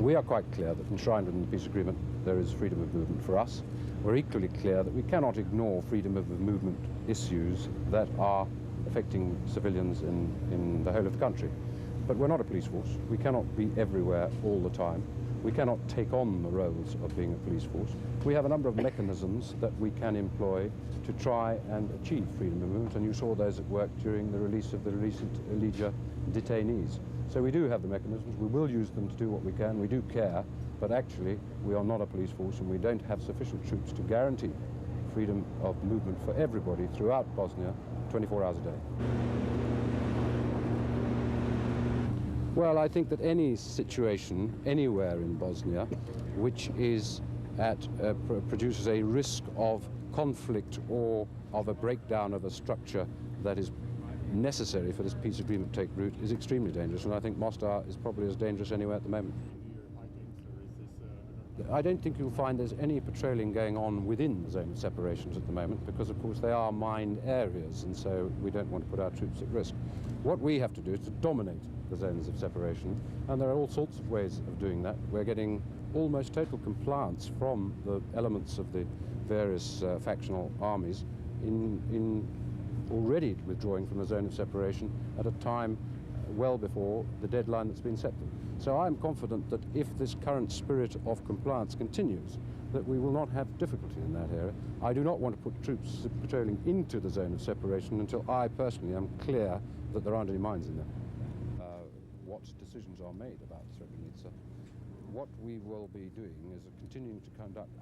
We are quite clear that enshrined in the peace agreement there is freedom of movement for us. We're equally clear that we cannot ignore freedom of movement issues that are affecting civilians in the whole of the country. But we're not a police force. We cannot be everywhere all the time. We cannot take on the roles of being a police force. We have a number of mechanisms that we can employ to try and achieve freedom of movement, and you saw those at work during the release of the recent Elijah detainees. So we do have the mechanisms. We will use them to do what we can. We do care, but actually we are not a police force, and we don't have sufficient troops to guarantee freedom of movement for everybody throughout Bosnia 24 hours a day. Well, I think that any situation anywhere in Bosnia which is produces a risk of conflict or of a breakdown of a structure that is necessary for this peace agreement to take root is extremely dangerous, and I think Mostar is probably as dangerous anywhere at the moment. I don't think you'll find there's any patrolling going on within the zone of separations at the moment, because of course they are mined areas, and so we don't want to put our troops at risk. What we have to do is to dominate the zones of separation, and there are all sorts of ways of doing that. We're getting almost total compliance from the elements of the various factional armies in already withdrawing from the zone of separation at a time well before the deadline that's been set. So I'm confident that if this current spirit of compliance continues, that we will not have difficulty in that area. I do not want to put troops patrolling into the zone of separation until I personally am clear that there aren't any mines in there. What decisions are made about Srebrenica, what we will be doing is continuing to conduct